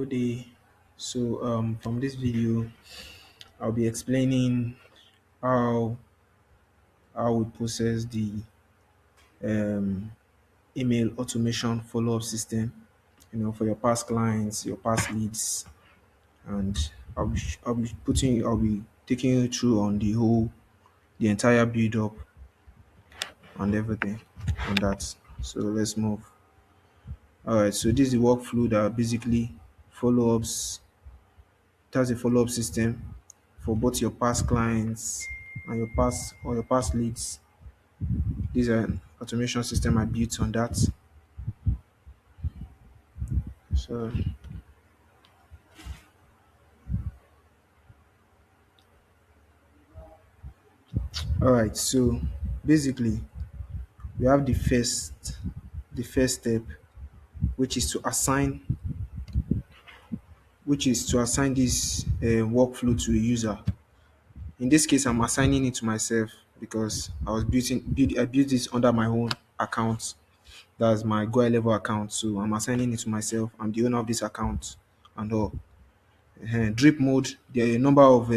Good day. So from this video, I'll be explaining how how we process the um, email automation follow-up system. For your past clients, your past leads, and I'll be taking you through on the entire build up and everything on that. So let's move. All right. So this is the workflow that basically follow-ups. It has a follow-up system for both your past clients and your past leads. This is an automation system I built on that. So all right, so basically we have the first step, which is to assign this workflow to a user. In this case, I'm assigning it to myself because I built this under my own account. That's my GoHighLevel account. So I'm assigning it to myself. I'm the owner of this account and all. Drip mode, there are a number of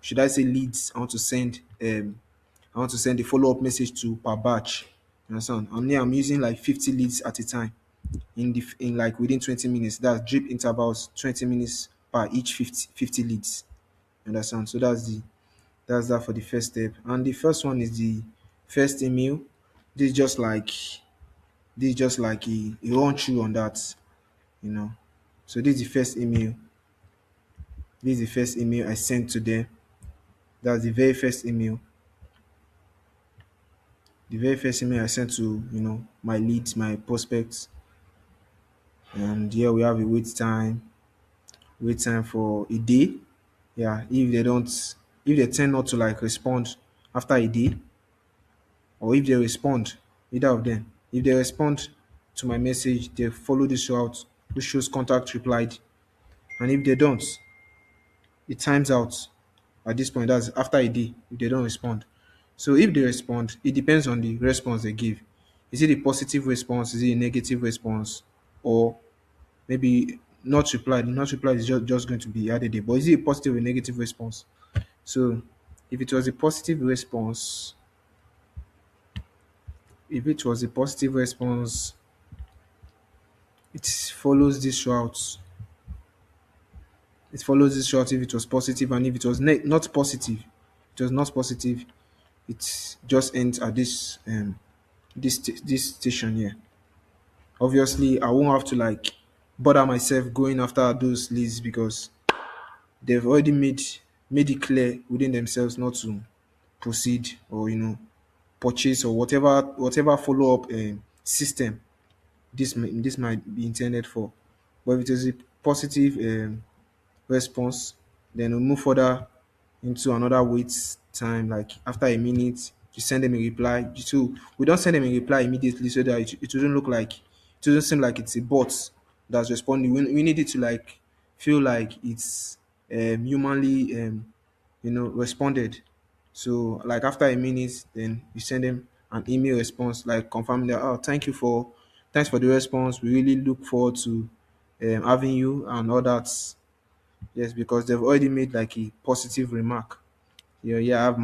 should I say leads I want to send a follow-up message to per batch. You understand? And here I'm using like 50 leads at a time in like within 20 minutes. That's drip intervals, 20 minutes per each 50 leads. You understand? So that's that for the first step. And the first one is the first email. This is just like a run through on that, you know. So this is the first email. This is the first email I sent to them. That's the very first email. The very first email I sent to my leads, my prospects, and here we have a wait time for a day. Yeah, if they tend not to like respond after a day, or if they respond, either of them, if they respond to my message, they follow this route which shows contact replied, and if they don't, it times out at this point. That's after a day if they don't respond. So if they respond, it depends on the response they give. Is it a positive response? Is it a negative response? Or maybe not replied? Not replied is just going to be added there. But is it a positive or negative response? So if it was a positive response, if it was a positive response, it follows this route. It follows this route if it was positive, and if it was not positive, it was not positive, it just ends at this station here. Obviously, I won't have to like bother myself going after those leads because they've already made it clear within themselves not to proceed or purchase or whatever follow up system this might be intended for. But if it is a positive response, then we'll move further into another wait time. Like after a minute, you send them a reply. So we don't send them a reply immediately so that it doesn't look like it doesn't seem like it's a bot that's responding. We need it to like feel like it's humanly responded. So like after a minute, then you send them an email response like confirming that, oh, thanks for the response. We really look forward to having you and all that. Yes, because they've already made like a positive remark. Yeah,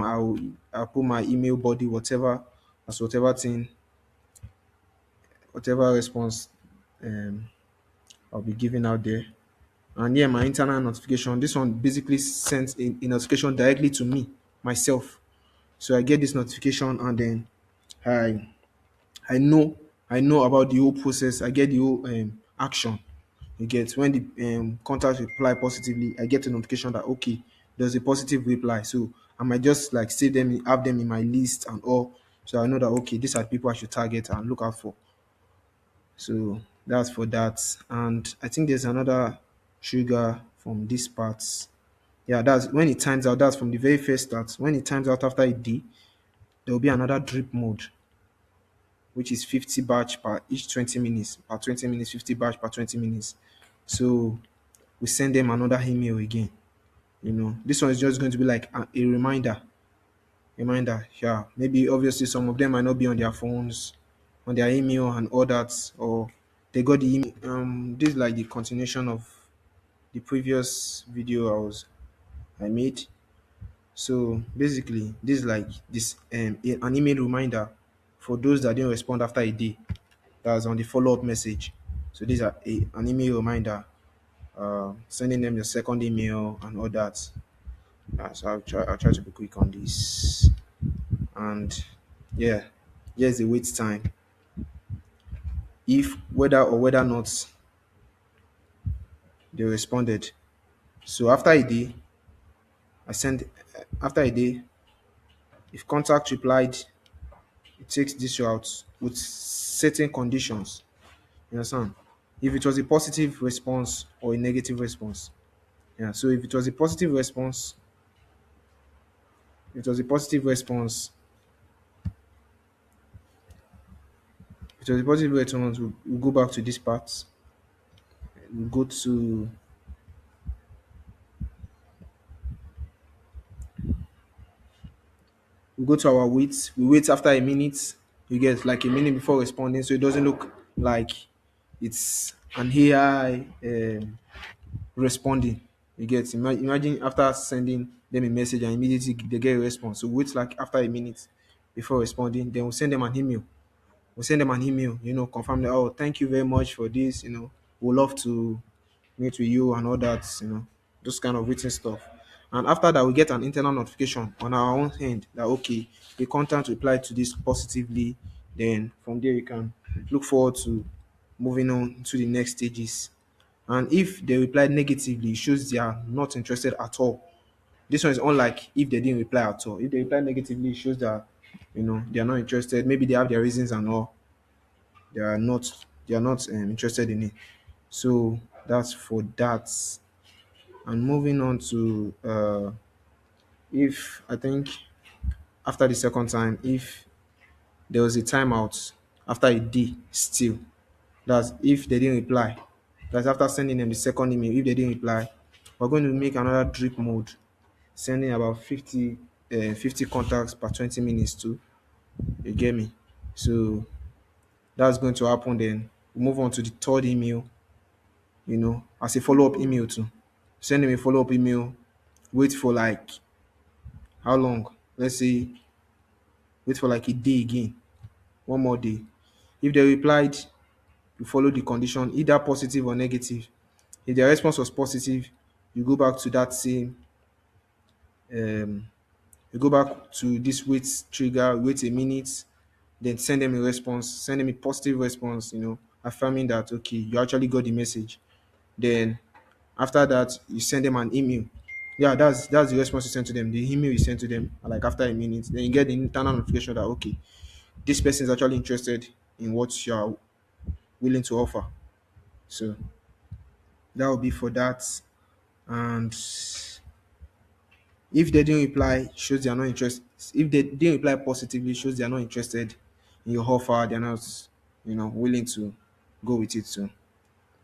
I'll put my email body, whatever, as whatever thing, whatever response um I'll be giving out there. And yeah, my internal notification. This one basically sends a notification directly to me, myself. So I get this notification and then I I know I know about the whole process. I get the whole action. You get when the contact reply positively, I get a notification that okay, there's a positive reply. So I might just like save them, have them in my list and all. So I know that okay, these are people I should target and look out for. So that's for that. And I think there's another trigger from this part. Yeah, that's when it times out. That's from the very first start. When it times out after a day, there will be another drip mode, which is 50 batch per each 20 minutes, per 20 minutes, 50 batch per 20 minutes. So we send them another email again. This one is just going to be like a reminder. Reminder, yeah. Maybe obviously some of them might not be on their phones, on their email and all that, or They got the email. This is like the continuation of the previous video I made. So basically, this is like this an email reminder for those that didn't respond after a day. That's on the follow-up message. So these are an email reminder, sending them the second email and all that. So I'll try to be quick on this. And yeah, here's the wait time. If whether or whether not they responded. So I send after a day, if contact replied, it takes this route with certain conditions. You understand? If it was a positive response or a negative response. Yeah. So if it was a positive response, it was a positive response. If it was a positive response, we'll go back to this part. We'll go to we go to our wait. We wait after a minute. You get like a minute before responding, so it doesn't look like it's an AI responding. You get imagine after sending them a message and immediately they get a response. So wait like after a minute before responding. Then we'll send them an email. We'll send them an email. Confirm that, oh, thank you very much for this. We'd love to meet with you and all that. Those kind of written stuff. And after that, we get an internal notification on our own end that okay, the content replied to this positively. Then from there, you can look forward to moving on to the next stages. And if they reply negatively, it shows they are not interested at all. This one is unlike if they didn't reply at all. If they reply negatively, it shows that they are not interested. Maybe they have their reasons and all. They are not interested in it. So that's for that. And moving on to if I think after the second time, if there was a timeout after a day still, that's if they didn't reply. That's after sending them the second email. If they didn't reply, we're going to make another drip mode, sending about 50 contacts per 20 minutes too. You get me? So that's going to happen then. We move on to the third email, as a follow-up email too. Send them a follow-up email, wait for like how long? Let's say wait for like a day again, one more day. If they replied, you follow the condition, either positive or negative. If their response was positive, you go back to that same um you go back to this wait trigger, wait a minute, then send them a response, send them a positive response, affirming that okay, you actually got the message. Then after that, you send them an email. Yeah, that's the response you send to them. The email you send to them like after a minute. Then you get the internal notification that okay, this person is actually interested in what you are willing to offer. So that will be for that. And if they didn't reply, shows they are not interested. If they didn't reply positively, shows they are not interested in your offer. They're not, willing to go with it. So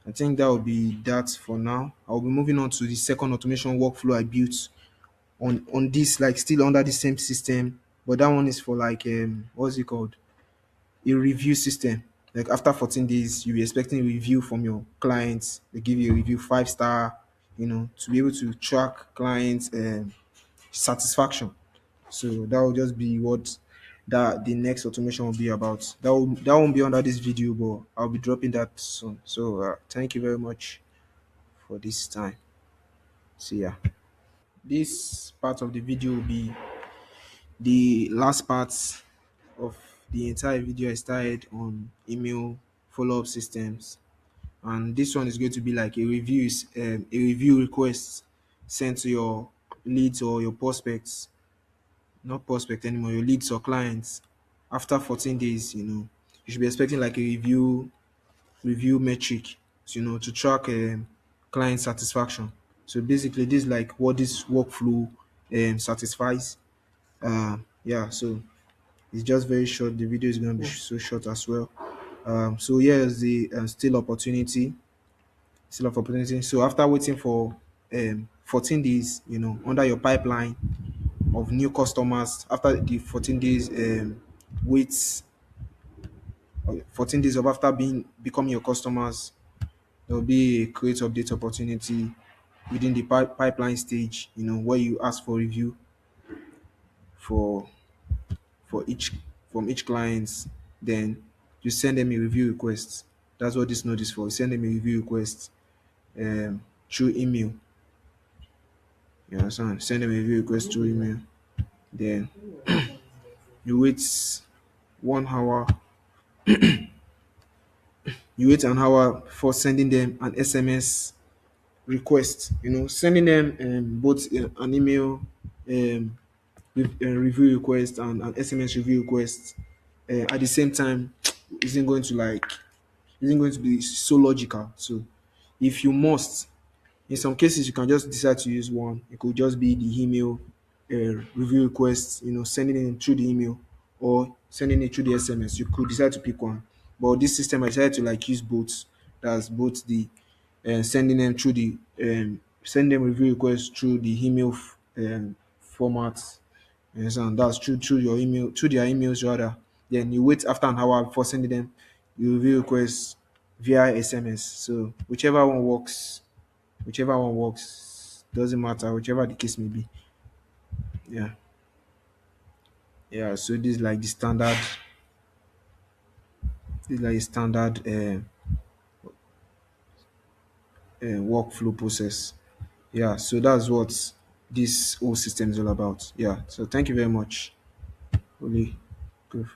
I think that will be that for now. I'll be moving on to the second automation workflow I built on this, like still under the same system, but that one is for like what's it called? A review system. Like after 14 days, you'll be expecting a review from your clients. They give you a review 5 star, to be able to track clients' satisfaction. So that will just be what that the next automation will be about. That won't be under this video, but I'll be dropping that soon. So thank you very much for this time. See ya. This part of the video will be the last part of the entire video I started on email follow-up systems, and this one is going to be like a review request sent to your leads or your prospects, not prospect anymore, your leads or clients. After 14 days, you should be expecting like a review metric, to track client satisfaction. So basically, this is like what this workflow satisfies. Yeah, so it's just very short. The video is going to be so short as well. So here's the still of opportunity. So after waiting for 14 days, under your pipeline of new customers, after the 14 days wait 14 days of after being becoming your customers, there will be a create update opportunity within the pipeline stage, where you ask for review for each from each clients. Then you send them a review request. That's what this node is for. You send them a review request through email. You understand? Send them a review request through email. Then you wait 1 hour. You wait an hour before sending them an SMS request. Sending them both an email review request and an SMS review request at the same time isn't going to like isn't going to be so logical. So if you must, in some cases, you can just decide to use one. It could just be the email review request, sending it through the email or sending it through the SMS. You could decide to pick one. But this system, I decided to like use both. That's both the sending them through the send them review requests through the email format. Yes, and that's through your email, through their emails rather. Then you wait after an hour before sending them your review requests via SMS. So whichever one works, doesn't matter, whichever the case may be. Yeah, yeah. So this is like the standard. This is like a standard workflow process. Yeah. So that's what this whole system is all about. Yeah. So thank you very much. Really. Good.